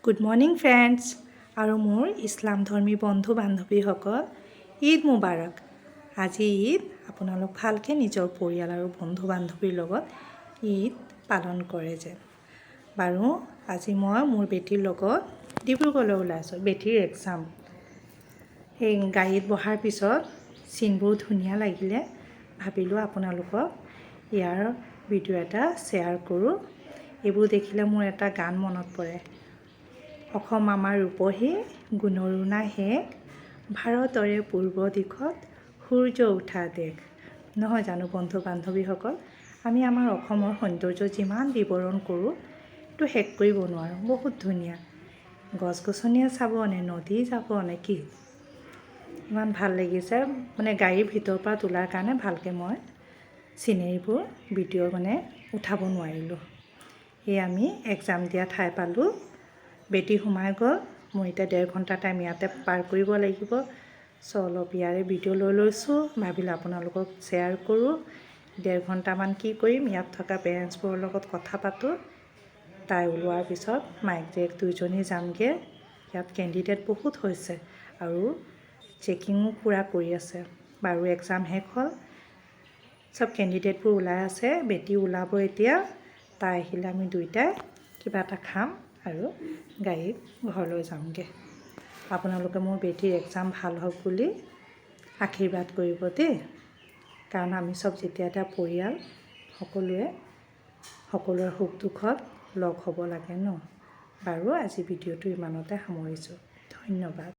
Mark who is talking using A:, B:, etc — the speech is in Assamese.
A: গুড মৰ্নিং ফ্ৰেণ্ডছ আৰু মোৰ ইছলাম ধৰ্মী বন্ধু বান্ধৱীসকল ঈদ মুবাৰক। আজি ঈদ আপোনালোক ভালকৈ নিজৰ পৰিয়াল আৰু বন্ধু বান্ধৱীৰ লগত ঈদ পালন কৰে যে। বাৰু আজি মই মোৰ বেটীৰ লগত ডিব্ৰুগড়লৈ ওলাইছোঁ। বেটীৰ এক্সাম। সেই গাড়ীত বহাৰ পিছত চিনবোৰ ধুনীয়া লাগিলে ভাবিলোঁ আপোনালোকক ইয়াৰ ভিডিঅ' এটা শ্বেয়াৰ কৰোঁ। এইবোৰ দেখিলে মোৰ এটা গান মনত পৰে। অসম আমাৰ ৰূপহী গুণৰো নাই শেষ, ভাৰতৰে পূৰ্ব দিশত সূৰ্য উঠা দেশ। নহয় জানো বন্ধু বান্ধৱীসকল? আমি আমাৰ অসমৰ সৌন্দৰ্য যিমান বিৱৰণ কৰোঁ সেইটো শেষ কৰিব নোৱাৰোঁ। বহুত ধুনীয়া, গছ গছনিয়ে চাব নে নদী যাব নে কি, ইমান ভাল লাগিছে। মানে গাড়ীৰ ভিতৰৰ পৰা তোলাৰ কাৰণে ভালকৈ মই চিনেৰীবোৰ ভিডিঅ' উঠাব নোৱাৰিলোঁ। এই আমি এক্সাম দিয়া ঠাই পালোঁ। বেটী সোমাই গ'ল। মোৰ এতিয়া 1.5 ঘণ্টা টাইম ইয়াতে পাৰ কৰিব লাগিব। অলপ ইয়াৰে ভিডিঅ' লৈ লৈছোঁ, ভাবিলোঁ আপোনালোকক শ্বেয়াৰ কৰোঁ। 1.5 ঘণ্টামান কি কৰিম, ইয়াত থকা পেৰেণ্টছবোৰৰ লগত কথা পাতোঁ। তাই ওলোৱাৰ পিছত মাইক জীয়েক দুইজনী যামগৈ। ইয়াত কেণ্ডিডেট বহুত হৈছে আৰু চেকিঙো পূৰা কৰি আছে। বাৰু এক্সাম শেষ হ'ল, চব কেণ্ডিডেটবোৰ ওলাই আছে। বেটী ওলাব এতিয়া। তাই আহিলে আমি দুইটাই কিবা এটা খাম আৰু গাড়ীত ঘৰলৈ যামগৈ। আপোনালোকে মোৰ বেটীৰ এক্সাম ভাল হওক বুলি আশীৰ্বাদ কৰিব দেই, কাৰণ আমি চব যেতিয়া এটা পৰিয়াল, সকলোৰে সুখ দুখত লগ হ'ব লাগে ন। বাৰু আজি ভিডিঅ'টো ইমানতে সামৰিছোঁ। ধন্যবাদ।